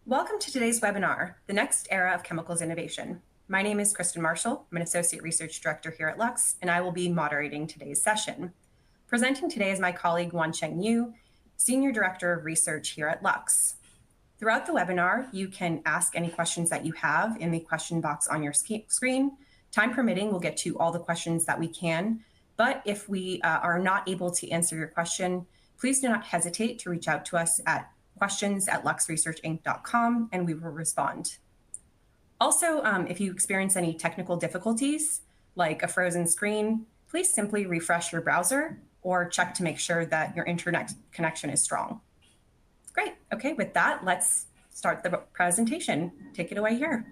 Welcome to today's webinar, The Next Era of Chemicals Innovation. My name is Kristen Marshall. I'm an Associate Research Director here at Lux, and I will be moderating today's session. Presenting today is my colleague Wansheng Yu, Senior Director of Research here at Lux. Throughout the webinar, you can ask any questions that you have in the question box on your screen. Time permitting, we'll get to all the questions that we can, but if we are not able to answer your question, please do not hesitate to reach out to us at questions@luxresearchinc.com and we will respond. Also, if you experience any technical difficulties, like a frozen screen, please simply refresh your browser or check to make sure that your internet connection is strong. Great. Okay, with that, let's start the presentation. Take it away here.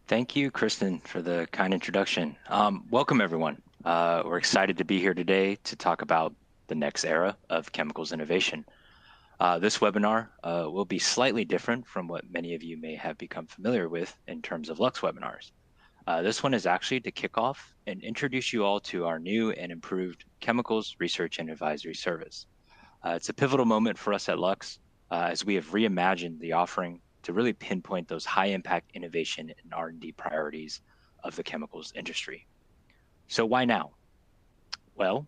Thank you, Kristen, for the kind introduction. Welcome, everyone. We're excited to be here today to talk about the next era of chemicals innovation. This webinar will be slightly different from what many of you may have become familiar with in terms of Lux webinars. This one is actually to kick off and introduce you all to our new and improved Chemicals Research and Advisory Service. It's a pivotal moment for us at Lux as we have reimagined the offering to really pinpoint those high-impact innovation and R&D priorities of the chemicals industry. So why now? Well,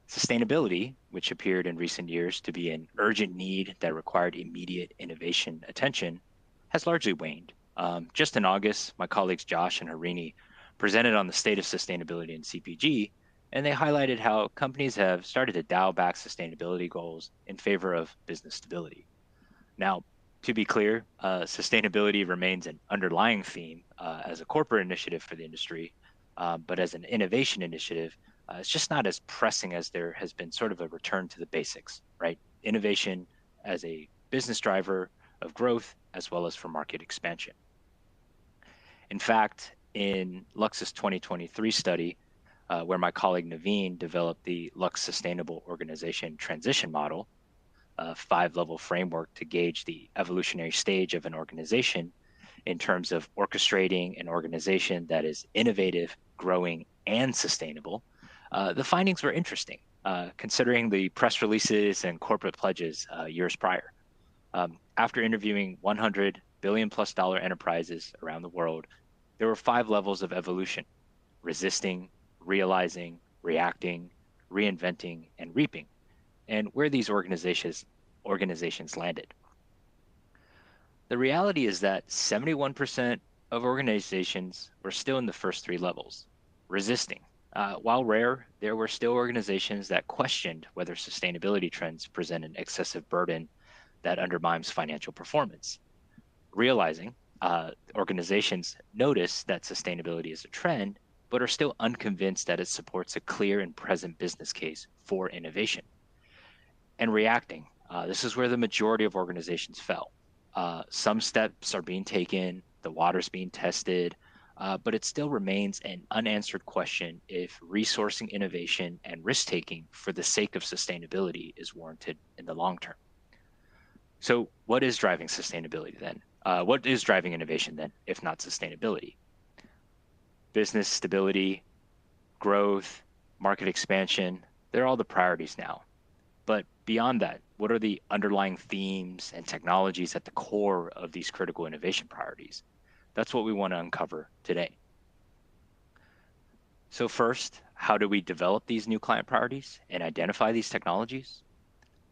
sustainability, which appeared in recent years to be an urgent need that required immediate innovation attention, has largely waned. Just in August, my colleagues Josh and Harini presented on the state of sustainability in CPG, and they highlighted how companies have started to dial back sustainability goals in favor of business stability. Now, to be clear, sustainability remains an underlying theme as a corporate initiative for the industry, but as an innovation initiative, it's just not as pressing as there has been sort of a return to the basics, right? Innovation as a business driver of growth as well as for market expansion. In fact, in Lux's 2023 study, where my colleague Naveen developed the Lux Sustainable Organization Transition Model, a 5-level framework to gauge the evolutionary stage of an organization in terms of orchestrating an organization that is innovative, growing, and sustainable, the findings were interesting, considering the press releases and corporate pledges years prior. After interviewing 100 billion-plus dollar enterprises around the world, there were 5 levels of evolution: resisting, realizing, reacting, reinventing, and reaping, and where these organizations landed. The reality is that 71% of organizations were still in the first 3 levels, resisting. While rare, there were still organizations that questioned whether sustainability trends present an excessive burden that undermines financial performance. Realizing, organizations notice that sustainability is a trend, but are still unconvinced that it supports a clear and present business case for innovation. And reacting, this is where the majority of organizations fell. Some steps are being taken, the water's being tested, but it still remains an unanswered question if resourcing innovation and risk-taking for the sake of sustainability is warranted in the long term. So what is driving sustainability then? What is driving innovation then, if not sustainability? Business stability, growth, market expansion, they're all the priorities now. But beyond that, what are the underlying themes and technologies at the core of these critical innovation priorities? That's what we want to uncover today. So first, how do we develop these new client priorities and identify these technologies?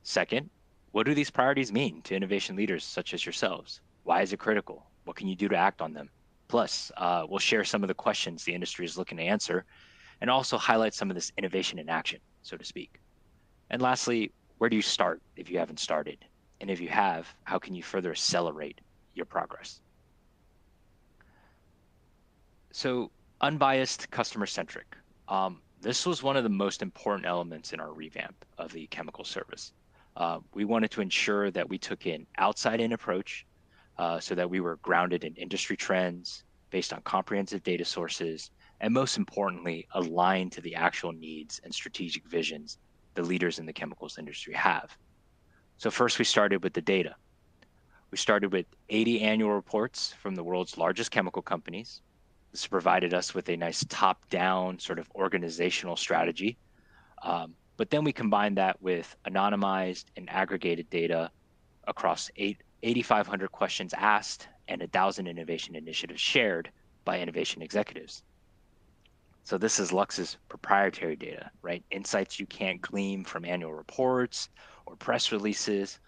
Second, what do these priorities mean to innovation leaders such as yourselves? Why is it critical? What can you do to act on them? Plus, we'll share some of the questions the industry is looking to answer and also highlight some of this innovation in action, so to speak. And lastly, where do you start if you haven't started? And if you have, how can you further accelerate your progress? So, unbiased, customer-centric. This was one of the most important elements in our revamp of the chemical service. We wanted to ensure that we took an outside-in approach so that we were grounded in industry trends, based on comprehensive data sources, and most importantly, aligned to the actual needs and strategic visions the leaders in the chemicals industry have. So first we started with the data. We started with 80 annual reports from the world's largest chemical companies. This provided us with a nice top-down sort of organizational strategy. But then we combined that with anonymized and aggregated data across 8 8,500 questions asked, and 1,000 innovation initiatives shared by innovation executives. So this is Lux's proprietary data, right? Insights you can't glean from annual reports or press releases,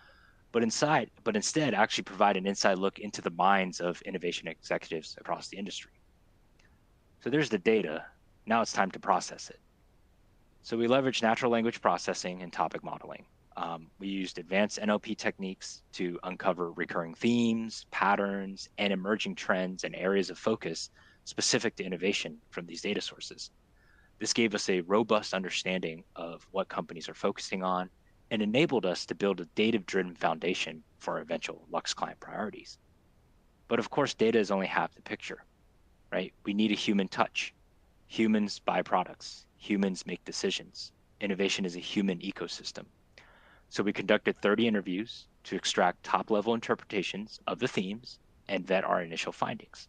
but instead actually provide an inside look into the minds of innovation executives across the industry. So there's the data. Now it's time to process it. So we leverage natural language processing and topic modeling. We used advanced NLP techniques to uncover recurring themes, patterns, and emerging trends and areas of focus specific to innovation from these data sources. This gave us a robust understanding of what companies are focusing on and enabled us to build a data-driven foundation for our eventual Lux client priorities. But of course, data is only half the picture, right? We need a human touch. Humans buy products. Humans make decisions. Innovation is a human ecosystem. So we conducted 30 interviews to extract top-level interpretations of the themes and vet our initial findings.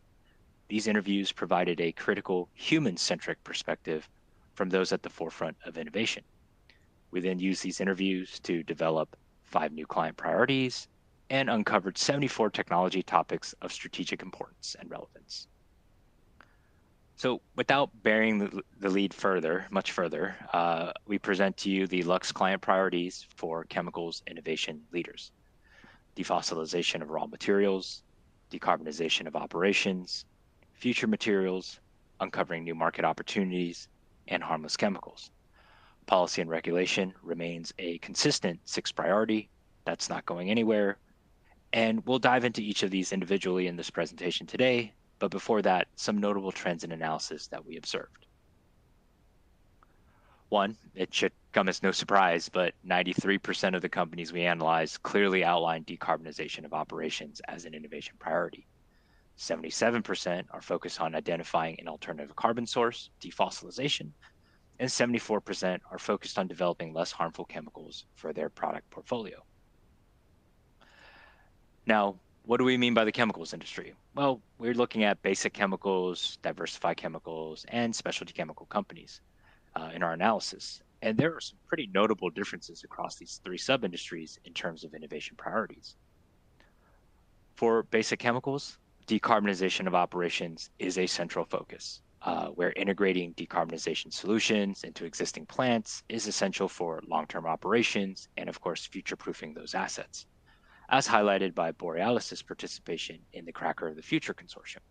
These interviews provided a critical human-centric perspective from those at the forefront of innovation. We then used these interviews to develop 5 new client priorities and uncovered 74 technology topics of strategic importance and relevance. So without bearing the lead much further, we present to you the Lux client priorities for chemicals innovation leaders: defossilization of raw materials, decarbonization of operations, future materials, uncovering new market opportunities, and harmless chemicals. Policy and regulation remains a consistent 6th priority. That's not going anywhere. And we'll dive into each of these individually in this presentation today. But before that, some notable trends and analysis that we observed. One, it should come as no surprise, but 93% of the companies we analyzed clearly outlined decarbonization of operations as an innovation priority. 77% are focused on identifying an alternative carbon source, defossilization, and 74% are focused on developing less harmful chemicals for their product portfolio. Now, what do we mean by the chemicals industry? Well, we're looking at basic chemicals, diversified chemicals, and specialty chemical companies in our analysis. And there are some pretty notable differences across these 3 sub-industries in terms of innovation priorities. For basic chemicals, decarbonization of operations is a central focus, where integrating decarbonization solutions into existing plants is essential for long-term operations and, of course, future-proofing those assets, as highlighted by Borealis's participation in the Cracker of the Future consortium.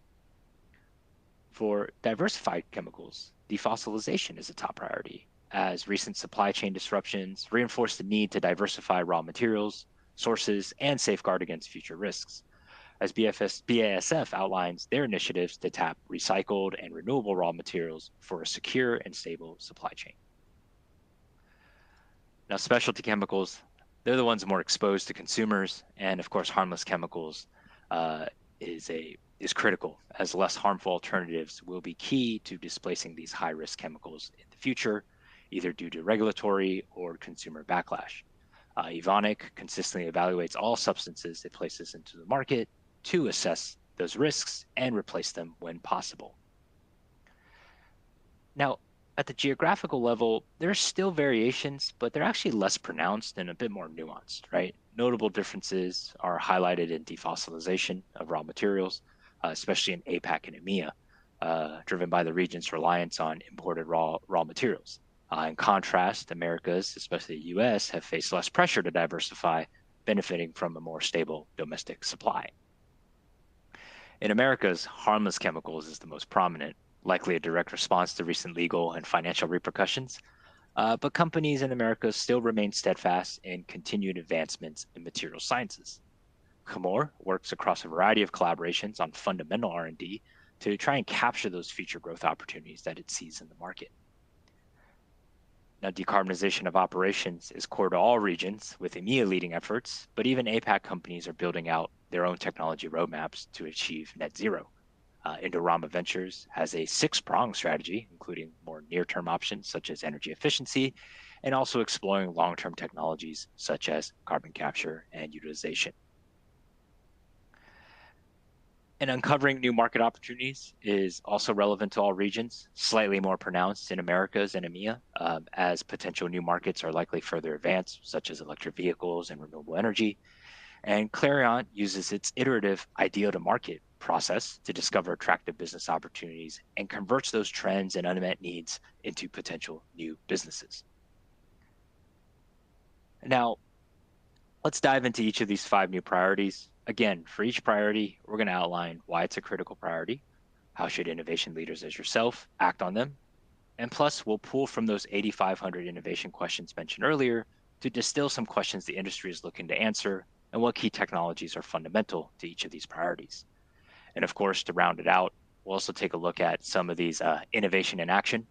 For diversified chemicals, defossilization is a top priority, as recent supply chain disruptions reinforce the need to diversify raw materials, sources, and safeguard against future risks, as BASF outlines their initiatives to tap recycled and renewable raw materials for a secure and stable supply chain. Now, specialty chemicals, they're the ones more exposed to consumers, and of course, harmless chemicals is critical, as less harmful alternatives will be key to displacing these high-risk chemicals in the future, either due to regulatory or consumer backlash. Evonik consistently evaluates all substances it places into the market to assess those risks and replace them when possible. Now, at the geographical level, there are still variations, but they're actually less pronounced and a bit more nuanced, right? Notable differences are highlighted in defossilization of raw materials, especially in APAC and EMEA, driven by the region's reliance on imported raw materials. In contrast, Americas, especially the US, have faced less pressure to diversify, benefiting from a more stable domestic supply. In Americas, harmless chemicals is the most prominent, likely a direct response to recent legal and financial repercussions, but companies in America still remain steadfast in continued advancements in material sciences. Chemours works across a variety of collaborations on fundamental R&D to try and capture those future growth opportunities that it sees in the market. Now, decarbonization of operations is core to all regions, with EMEA leading efforts, but even APAC companies are building out their own technology roadmaps to achieve net zero. Indorama Ventures has a 6-pronged strategy, including more near-term options such as energy efficiency, and also exploring long-term technologies such as carbon capture and utilization. And uncovering new market opportunities is also relevant to all regions, slightly more pronounced in Americas and EMEA, as potential new markets are likely further advanced, such as electric vehicles and renewable energy. And Clarion uses its iterative idea to market process to discover attractive business opportunities and converts those trends and unmet needs into potential new businesses. Now, let's dive into each of these 5 new priorities. Again, for each priority, we're going to outline why it's a critical priority, how should innovation leaders as yourself act on them, and plus we'll pull from those 8,500 innovation questions mentioned earlier to distill some questions the industry is looking to answer and what key technologies are fundamental to each of these priorities. And of course, to round it out, we'll also take a look at some of these innovation in action,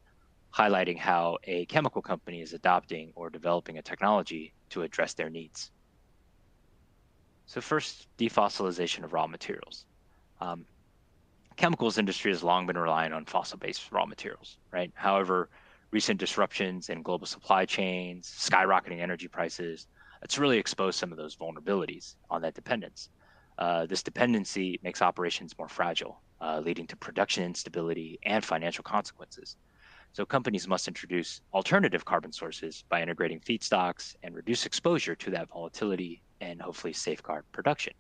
highlighting how a chemical company is adopting or developing a technology to address their needs. So first, defossilization of raw materials. Um, Chemicals industry has long been relying on fossil-based raw materials, right? However, recent disruptions in global supply chains, skyrocketing energy prices, it's really exposed some of those vulnerabilities on that dependence. This dependency makes operations more fragile, leading to production instability and financial consequences. So companies must introduce alternative carbon sources by integrating feedstocks and reduce exposure to that volatility and hopefully safeguard production.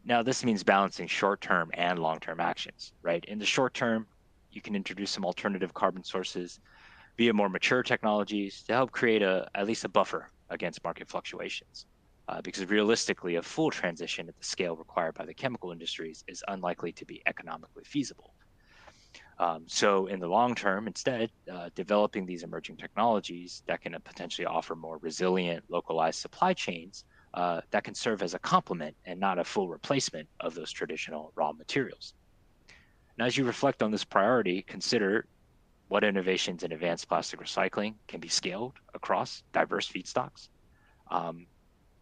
Now, this means balancing short-term and long-term actions, right? In the short term, you can introduce some alternative carbon sources via more mature technologies to help create at least a buffer against market fluctuations. Because realistically, a full transition at the scale required by the chemical industries is unlikely to be economically feasible. So in the long term, instead, developing these emerging technologies that can potentially offer more resilient, localized supply chains that can serve as a complement and not a full replacement of those traditional raw materials. Now, as you reflect on this priority, consider what innovations in advanced plastic recycling can be scaled across diverse feedstocks. Um,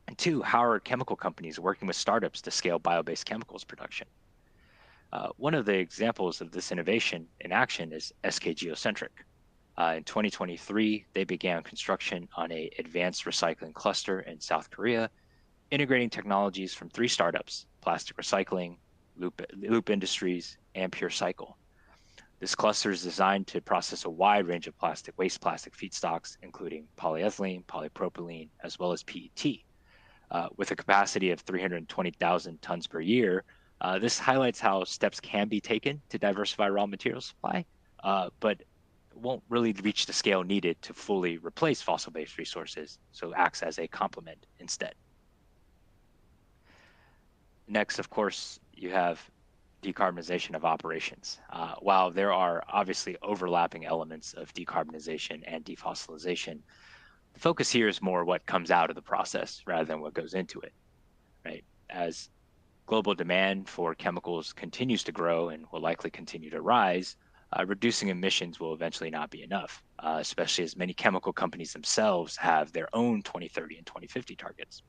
and two, how are chemical companies working with startups to scale bio-based chemicals production? One of the examples of this innovation in action is SK Geocentric. In 2023, they began construction on an advanced recycling cluster in South Korea, integrating technologies from 3 startups: Plastic Recycling, Loop Industries, and Pure Cycle. This cluster is designed to process a wide range of waste plastic feedstocks, including polyethylene, polypropylene, as well as PET. With a capacity of 320,000 tons per year, this highlights how steps can be taken to diversify raw material supply, but won't really reach the scale needed to fully replace fossil-based resources, so acts as a complement instead. Next, of course, you have decarbonization of operations. While there are obviously overlapping elements of decarbonization and defossilization, the focus here is more what comes out of the process rather than what goes into it, right? As global demand for chemicals continues to grow and will likely continue to rise, reducing emissions will eventually not be enough, especially as many chemical companies themselves have their own 2030 and 2050 targets.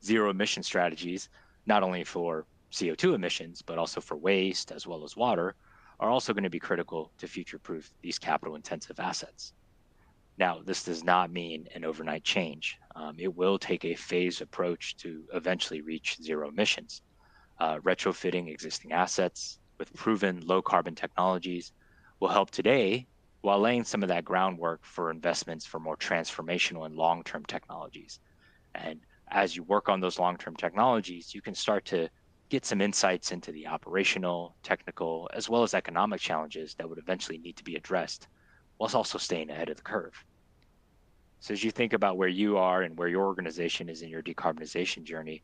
Zero emission strategies, not only for CO2 emissions, but also for waste as well as water, are also going to be critical to future-proof these capital-intensive assets. Now, this does not mean an overnight change. It will take a phased approach to eventually reach zero emissions. Retrofitting existing assets with proven low carbon technologies will help today while laying some of that groundwork for investments for more transformational and long-term technologies. And as you work on those long-term technologies, you can start to get some insights into the operational, technical, as well as economic challenges that would eventually need to be addressed, whilst also staying ahead of the curve. So as you think about where you are and where your organization is in your decarbonization journey,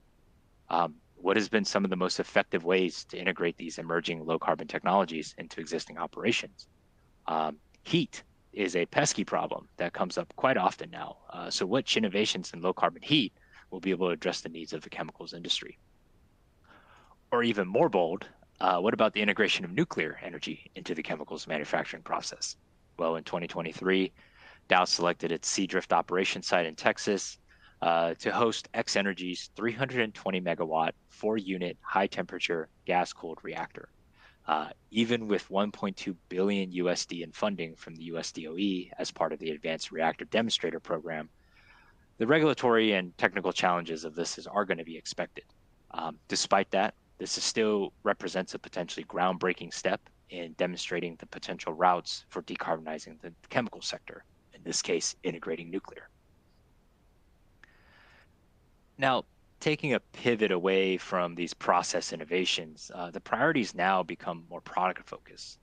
what has been some of the most effective ways to integrate these emerging low carbon technologies into existing operations? Heat is a pesky problem that comes up quite often now. So which innovations in low carbon heat will be able to address the needs of the chemicals industry? Or even more bold, what about the integration of nuclear energy into the chemicals manufacturing process? Well, in 2023, Dow selected its Seadrift operation site in Texas to host X Energy's 320 megawatt, 4-unit, high temperature gas cooled reactor. Even with 1.2 billion USD in funding from the US DOE as part of the Advanced Reactor Demonstrator Program, the regulatory and technical challenges of this are going to be expected. Despite that, this still represents a potentially groundbreaking step in demonstrating the potential routes for decarbonizing the chemical sector, in this case, integrating nuclear. Now, taking a pivot away from these process innovations, the priorities now become more product focused.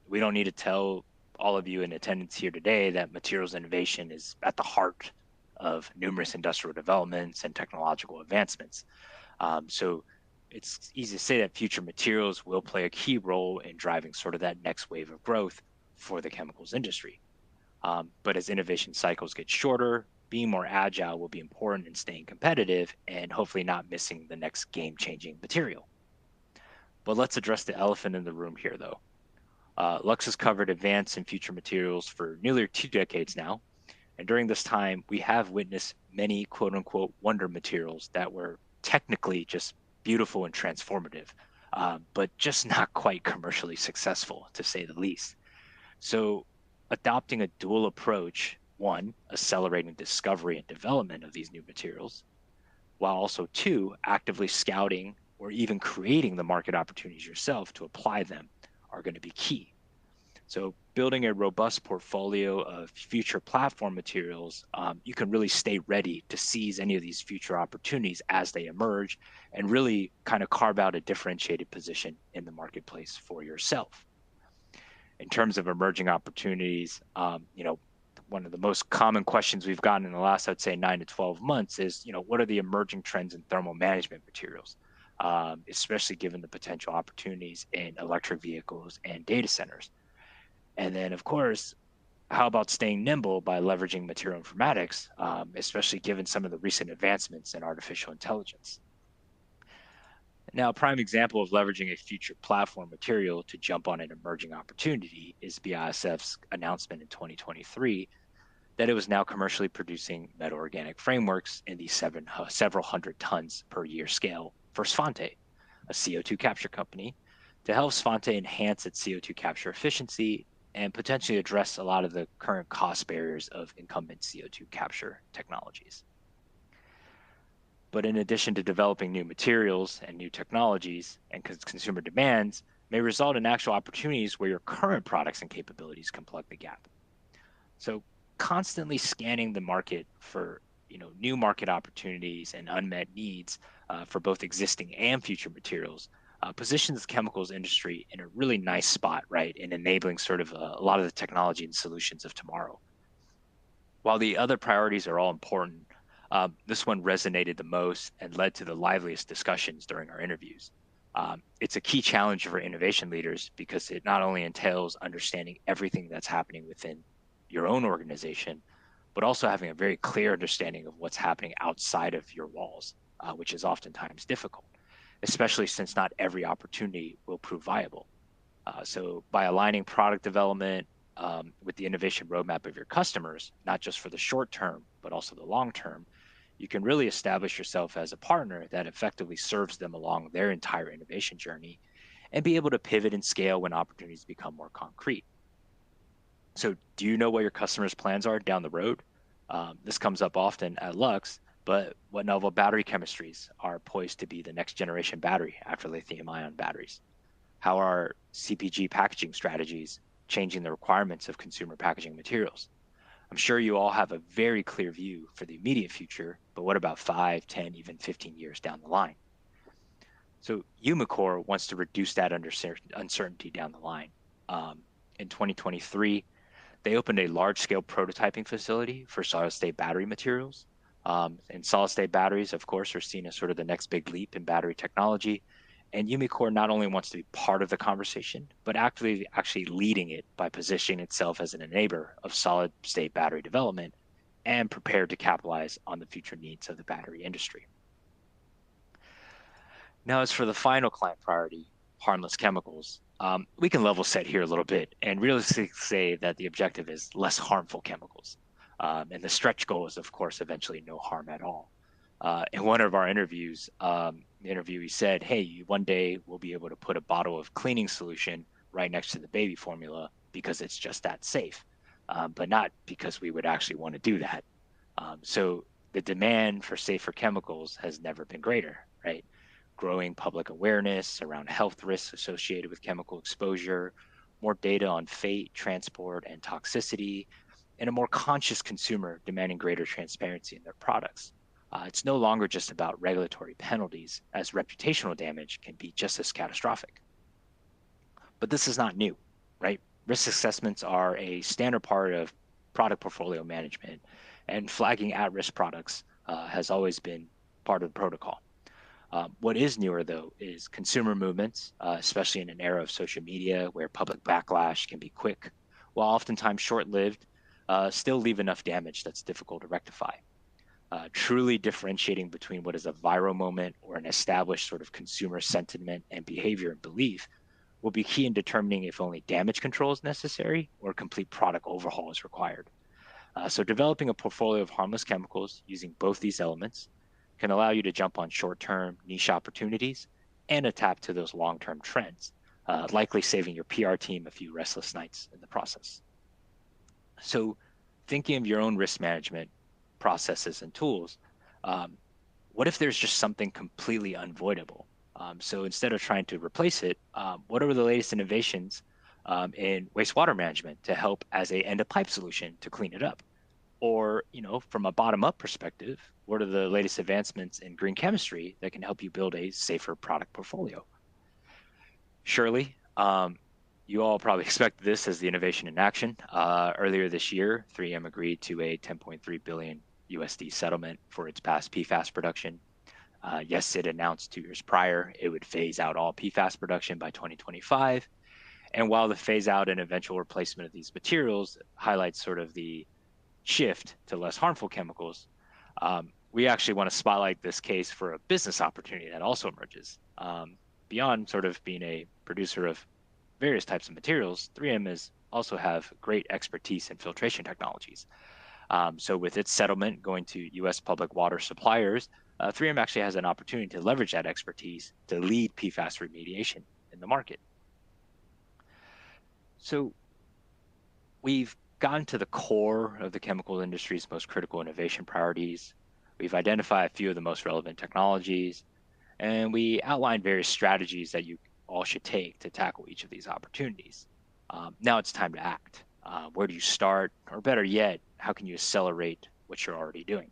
We don't need to tell all of you in attendance here today that materials innovation is at the heart of numerous industrial developments and technological advancements. So it's easy to say that future materials will play a key role in driving sort of that next wave of growth for the chemicals industry. But as innovation cycles get shorter, being more agile will be important in staying competitive and hopefully not missing the next game changing material. But let's address the elephant in the room here, though. Lux has covered advanced and future materials for nearly 2 decades now. And during this time, we have witnessed many quote unquote wonder materials that were technically just beautiful and transformative, but just not quite commercially successful, to say the least. So, adopting a dual approach, one, accelerating discovery and development of these new materials, while also two, actively scouting or even creating the market opportunities yourself to apply them, are going to be key. So, building a robust portfolio of future platform materials, you can really stay ready to seize any of these future opportunities as they emerge and really kind of carve out a differentiated position in the marketplace for yourself. In terms of emerging opportunities, one of the most common questions we've gotten in the last, I'd say, 9 to 12 months is, what are the emerging trends in thermal management materials, especially given the potential opportunities in electric vehicles and data centers. And then, of course, how about staying nimble by leveraging material informatics, especially given some of the recent advancements in artificial intelligence? Now, a prime example of leveraging a future platform material to jump on an emerging opportunity is BASF's announcement in 2023 that it was now commercially producing metal organic frameworks in the several hundred tons per year scale for Svante, a CO2 capture company, to help Svante enhance its CO2 capture efficiency and potentially address a lot of the current cost barriers of incumbent CO2 capture technologies. But in addition to developing new materials and new technologies and consumer demands, may result in actual opportunities where your current products and capabilities can plug the gap. So constantly scanning the market for new market opportunities and unmet needs for both existing and future materials positions the chemicals industry in a really nice spot, right, in enabling sort of a lot of the technology and solutions of tomorrow. While the other priorities are all important, this one resonated the most and led to the liveliest discussions during our interviews. It's a key challenge for innovation leaders because it not only entails understanding everything that's happening within your own organization, but also having a very clear understanding of what's happening outside of your walls, which is oftentimes difficult, especially since not every opportunity will prove viable. So by aligning product development with the innovation roadmap of your customers, not just for the short term, but also the long term, you can really establish yourself as a partner that effectively serves them along their entire innovation journey and be able to pivot and scale when opportunities become more concrete. So, do you know what your customers' plans are down the road? This comes up often at Lux, but what novel battery chemistries are poised to be the next generation battery after lithium ion batteries? How are CPG packaging strategies changing the requirements of consumer packaging materials? I'm sure you all have a very clear view for the immediate future, but what about 5, 10, even 15 years down the line? So Umicore wants to reduce that uncertainty down the line. In 2023, they opened a large-scale prototyping facility for solid-state battery materials. And solid-state batteries, of course, are seen as sort of the next big leap in battery technology. And Umicore not only wants to be part of the conversation, but actively actually leading it by positioning itself as an enabler of solid-state battery development and prepared to capitalize on the future needs of the battery industry. Now, as for the final client priority, harmless chemicals, we can level set here a little bit and realistically say that the objective is less harmful chemicals. And the stretch goal is, of course, eventually no harm at all. In one of our interviews, the interviewee said, hey, one day we'll be able to put a bottle of cleaning solution right next to the baby formula because it's just that safe, but not because we would actually want to do that. So the demand for safer chemicals has never been greater, right? Growing public awareness around health risks associated with chemical exposure, more data on fate, transport, and toxicity, and a more conscious consumer demanding greater transparency in their products. It's no longer just about regulatory penalties, as reputational damage can be just as catastrophic. But this is not new, right? Risk assessments are a standard part of product portfolio management, and flagging at-risk products has always been part of the protocol. What is newer, though, is consumer movements, especially in an era of social media where public backlash can be quick, while oftentimes short-lived, still leave enough damage that's difficult to rectify. Truly differentiating between what is a viral moment or an established sort of consumer sentiment and behavior and belief will be key in determining if only damage control is necessary or a complete product overhaul is required. So developing a portfolio of harmless chemicals using both these elements can allow you to jump on short-term niche opportunities and adapt to those long-term trends, likely saving your PR team a few restless nights in the process. So thinking of your own risk management processes and tools, um, what if there's just something completely unavoidable? So instead of trying to replace it, what are the latest innovations in wastewater management to help as a end-of-pipe solution to clean it up? Or, from a bottom-up perspective, what are the latest advancements in green chemistry that can help you build a safer product portfolio? Surely, you all probably expect this as the innovation in action. Earlier this year, 3M agreed to a 10.3 billion USD settlement for its past PFAS production. Yes, it announced 2 years prior it would phase out all PFAS production by 2025. And while the phase out and eventual replacement of these materials highlights sort of the shift to less harmful chemicals, we actually want to spotlight this case for a business opportunity that also emerges. Beyond sort of being a producer of various types of materials, 3M is also have great expertise in filtration technologies. So with its settlement going to U.S. public water suppliers, 3M actually has an opportunity to leverage that expertise to lead PFAS remediation in the market. So we've gotten to the core of the chemical industry's most critical innovation priorities. We've identified a few of the most relevant technologies, and we outlined various strategies that you all should take to tackle each of these opportunities. Now it's time to act. Where do you start? Or better yet, how can you accelerate what you're already doing?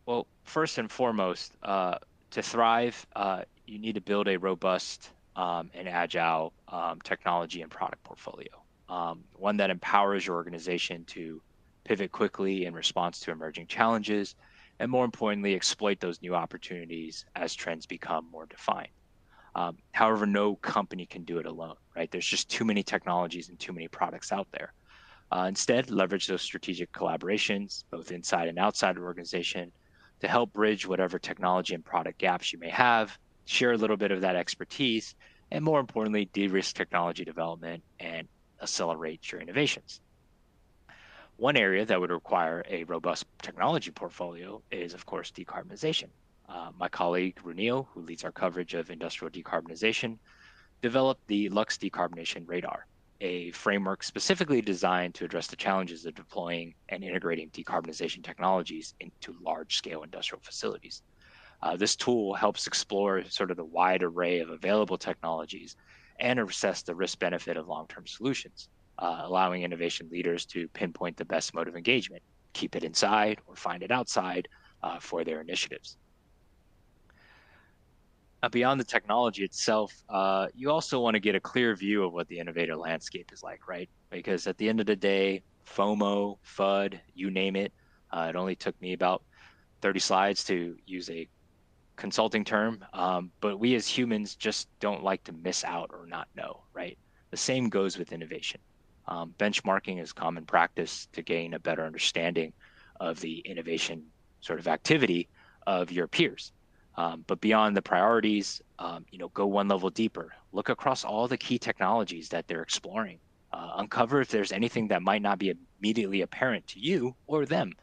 Well, first and foremost, to thrive, you need to build a robust and agile technology and product portfolio, one that empowers your organization to pivot quickly in response to emerging challenges, and more importantly, exploit those new opportunities as trends become more defined. However, no company can do it alone, right? There's just too many technologies and too many products out there. Instead, leverage those strategic collaborations, both inside and outside the organization, to help bridge whatever technology and product gaps you may have, share a little bit of that expertise, and more importantly, de-risk technology development and accelerate your innovations. One area that would require a robust technology portfolio is, of course, decarbonization. My colleague, Runil, who leads our coverage of industrial decarbonization, developed the Lux Decarbonization Radar, a framework specifically designed to address the challenges of deploying and integrating decarbonization technologies into large-scale industrial facilities. This tool helps explore sort of the wide array of available technologies and assess the risk-benefit of long-term solutions, allowing innovation leaders to pinpoint the best mode of engagement, keep it inside or find it outside for their initiatives. Beyond the technology itself, you also want to get a clear view of what the innovator landscape is like, right? Because at the end of the day, FOMO, FUD, you name it, it only took me about 30 slides to use a consulting term, but we as humans just don't like to miss out or not know, right? The same goes with innovation. Benchmarking is common practice to gain a better understanding of the innovation sort of activity of your peers. But beyond the priorities, go one level deeper. Look across all the key technologies that they're exploring. Uncover if there's anything that might not be immediately apparent to you or them.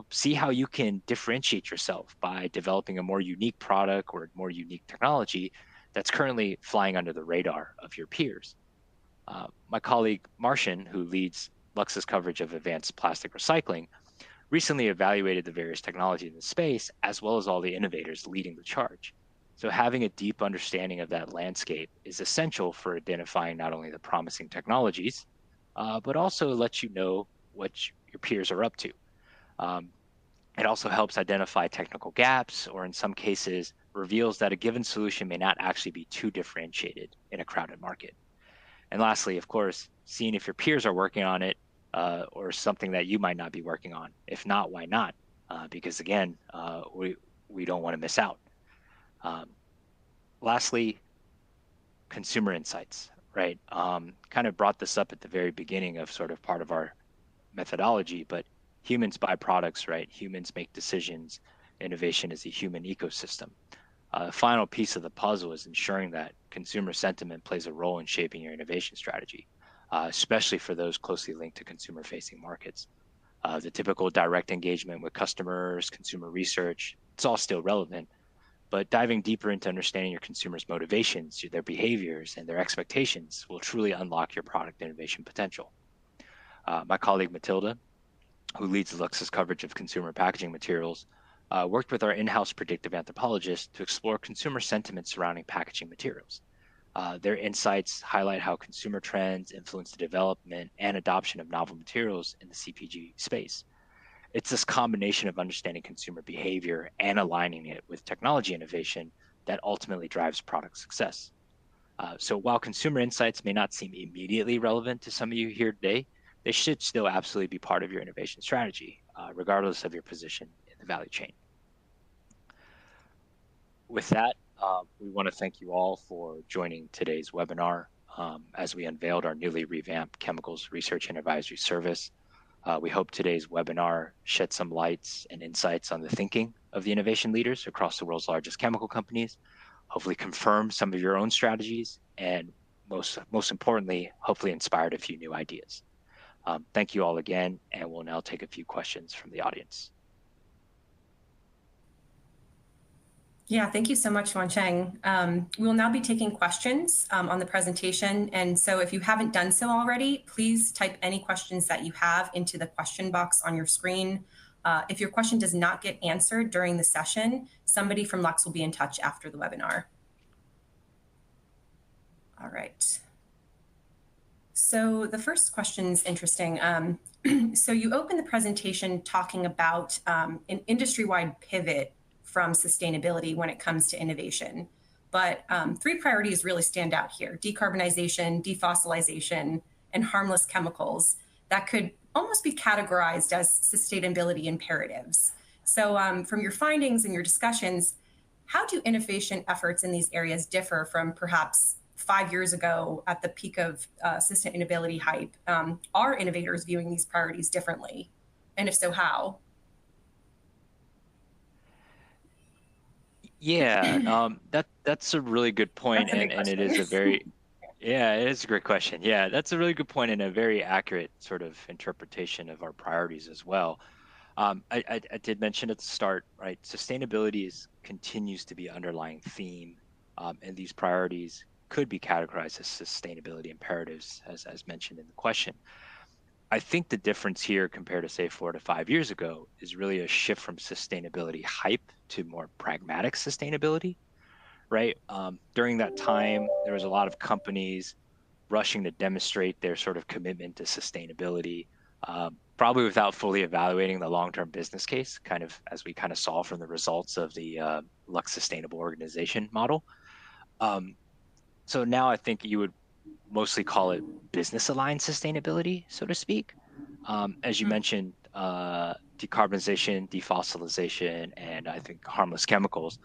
See how you can differentiate yourself by developing a more unique product or more unique technology that's currently flying under the radar of your peers. My colleague Martian, who leads Lux's coverage of advanced plastic recycling, recently evaluated the various technologies in the space, as well as all the innovators leading the charge. So having a deep understanding of that landscape is essential for identifying not only the promising technologies, but also lets you know what your peers are up to. Um, It also helps identify technical gaps, or in some cases, reveals that a given solution may not actually be too differentiated in a crowded market. And lastly, of course, seeing if your peers are working on it or something that you might not be working on. If not, why not? Because again, we don't want to miss out. Um, Lastly, consumer insights, right? Kind of brought this up at the very beginning of sort of part of our methodology, but humans buy products, right? Humans make decisions. Innovation is a human ecosystem. Final piece of the puzzle is ensuring that consumer sentiment plays a role in shaping your innovation strategy, especially for those closely linked to consumer facing markets. The typical direct engagement with customers, consumer research, it's all still relevant, but diving deeper into understanding your consumers' motivations, their behaviors, and their expectations will truly unlock your product innovation potential. My colleague Matilda, who leads Lux's coverage of consumer packaging materials, worked with our in-house predictive anthropologist to explore consumer sentiment surrounding packaging materials. Their insights highlight how consumer trends influence the development and adoption of novel materials in the CPG space. It's this combination of understanding consumer behavior and aligning it with technology innovation that ultimately drives product success. So while consumer insights may not seem immediately relevant to some of you here today, they should still absolutely be part of your innovation strategy, regardless of your position in the value chain. With that, we want to thank you all for joining today's webinar as we unveiled our newly revamped Chemicals Research and Advisory Service. We hope today's webinar shed some lights and insights on the thinking of the innovation leaders across the world's largest chemical companies, hopefully confirm some of your own strategies, and most importantly, hopefully inspired a few new ideas. Thank you all again, and we'll now take a few questions from the audience. Yeah, thank you so much, Wan Cheng. We will now be taking questions on the presentation. And so if you haven't done so already, please type any questions that you have into the question box on your screen. If your question does not get answered during the session, somebody from Lux will be in touch after the webinar. All right. So the first question is interesting. So you opened the presentation talking about an industry-wide pivot from sustainability when it comes to innovation. But three priorities really stand out here: decarbonization, defossilization, and harmless chemicals that could almost be categorized as sustainability imperatives. So from your findings and your discussions, how do innovation efforts in these areas differ from perhaps 5 years ago at the peak of sustainability hype? Are innovators viewing these priorities differently? And if so, how? Yeah, that's a really good point, That's a big and it is a question. very yeah, it is a great question. Yeah, that's a really good point and a very accurate sort of interpretation of our priorities as well. I did mention at the start, right? Continues to be underlying theme, and these priorities could be categorized as sustainability imperatives, as mentioned in the question. I think the difference here compared to say 4 to 5 years ago is really a shift from sustainability hype to more pragmatic sustainability, right? During that time, there was a lot of companies rushing to demonstrate their sort of commitment to sustainability, probably without fully evaluating the long-term business case, kind of as we kind of saw from the results of the Lux Sustainable Organization model. So now I think you would mostly call it business aligned sustainability, so to speak. As you mentioned, decarbonization, defossilization, and I think harmless chemicals,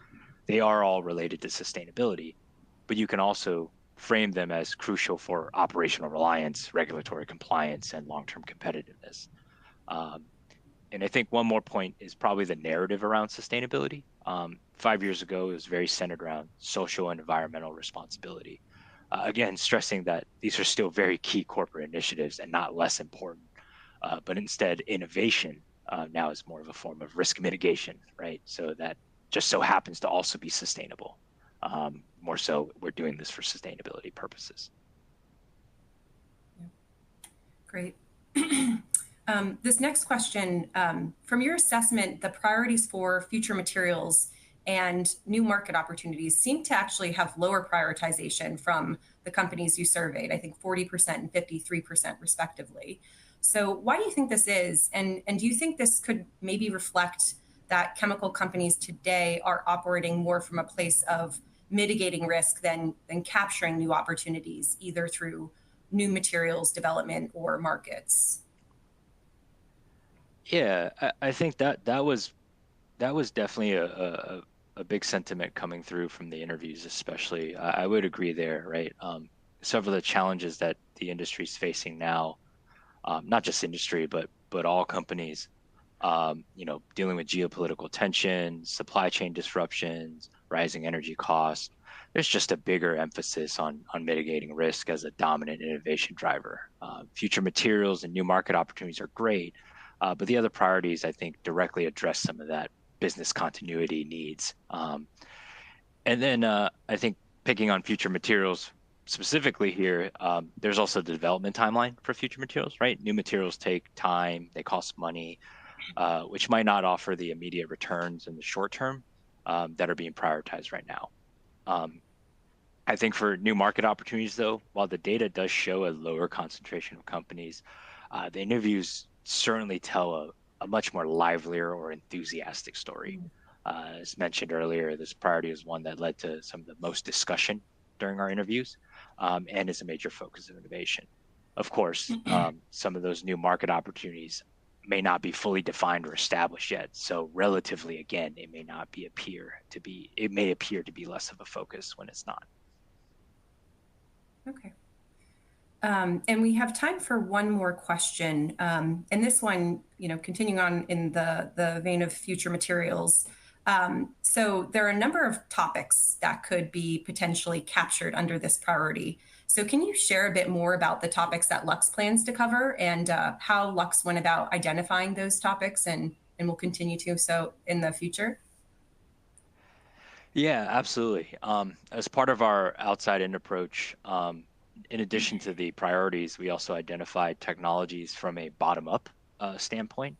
they are all related to sustainability, but you can also frame them as crucial for operational reliance, regulatory compliance, and long-term competitiveness. And I think one more point is probably the narrative around sustainability. 5 years ago, it was very centered around social and environmental responsibility. Again, stressing that these are still very key corporate initiatives and not less important, but instead innovation now is more of a form of risk mitigation, right? So that just so happens to also be sustainable. More so, we're doing this for sustainability purposes. Great. This next question, from your assessment, the priorities for future materials and new market opportunities seem to actually have lower prioritization from the companies you surveyed, I think 40% and 53% respectively. So why do you think this is? And do you think this could maybe reflect that chemical companies today are operating more from a place of mitigating risk than capturing new opportunities, either through new materials development or markets. Yeah, I think that was definitely a big sentiment coming through from the interviews, especially. I would agree there, right? Several of the challenges that the industry is facing now, not just industry, but all companies, dealing with geopolitical tensions, supply chain disruptions, rising energy costs. There's just a bigger emphasis on mitigating risk as a dominant innovation driver. Future materials and new market opportunities are great, but the other priorities, I think, directly address some of that business continuity needs. And then I think picking on future materials specifically here, there's also the development timeline for future materials, right? New materials take time, they cost money, which might not offer the immediate returns in the short term that are being prioritized right now. I think for new market opportunities, though, while the data does show a lower concentration of companies, the interviews certainly tell a much more livelier or enthusiastic story. As mentioned earlier, this priority is one that led to some of the most discussion during our interviews and is a major focus of innovation. Of course, some of those new market opportunities may not be fully defined or established yet. So relatively, again, it may appear to be less of a focus when it's not. Okay. And we have time for one more question. And this one, continuing on in the vein of future materials. So there are a number of topics that could be potentially captured under this priority. So can you share a bit more about the topics that Lux plans to cover and how Lux went about identifying those topics and will continue to so in the future? Yeah, absolutely. As part of our outside-in approach, in addition to the priorities, we also identified technologies from a bottom-up standpoint.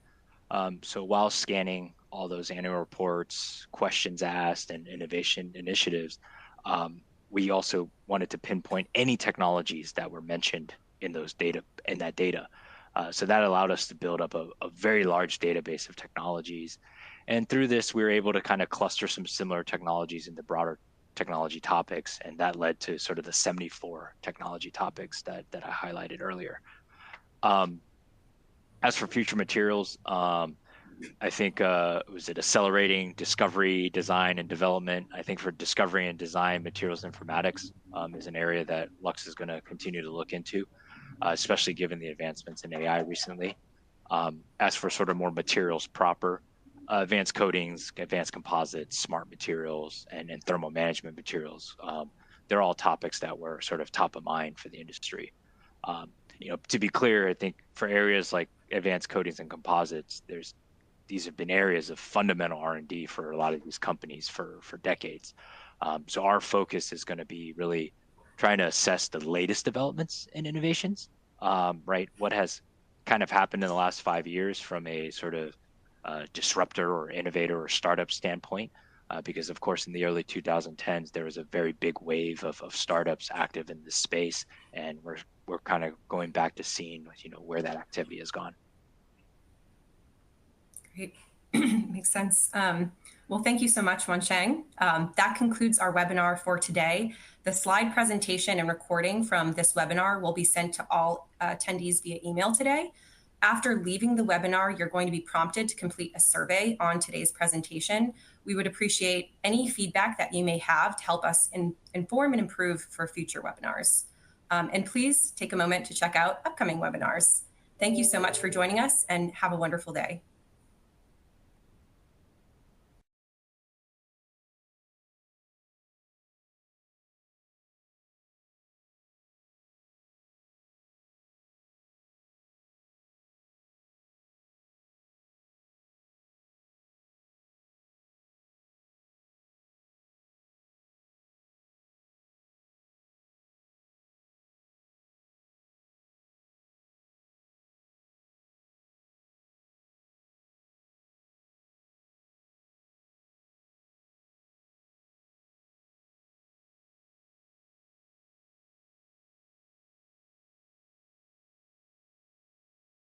So while scanning all those annual reports, questions asked, and innovation initiatives, we also wanted to pinpoint any technologies that were mentioned in that data. So that allowed us to build up a very large database of technologies. And through this, we were able to kind of cluster some similar technologies into broader technology topics. And that led to sort of the 74 technology topics that I highlighted earlier. As for future materials, I think was it accelerating discovery, design, and development. I think for discovery and design, materials informatics is an area that Lux is going to continue to look into, especially given the advancements in AI recently. As for sort of more materials proper, advanced coatings, advanced composites, smart materials, and thermal management materials, they're all topics that were sort of top of mind for the industry. To be clear, I think for areas like advanced coatings and composites, these have been areas of fundamental R&D for a lot of these companies for decades. So our focus is going to be really trying to assess the latest developments and innovations, right? What has kind of happened in the last 5 years from a sort of disruptor or innovator or startup standpoint, because of course in the early 2010s there was a very big wave of startups active in this space, and we're kind of going back to seeing where that activity has gone. Great. Makes sense. Well, thank you so much, Wansheng. That concludes our webinar for today. The slide presentation and recording from this webinar will be sent to all attendees via email today. After leaving the webinar, you're going to be prompted to complete a survey on today's presentation. We would appreciate any feedback that you may have to help us inform and improve for future webinars. And please take a moment to check out upcoming webinars. Thank you so much for joining us and have a wonderful day.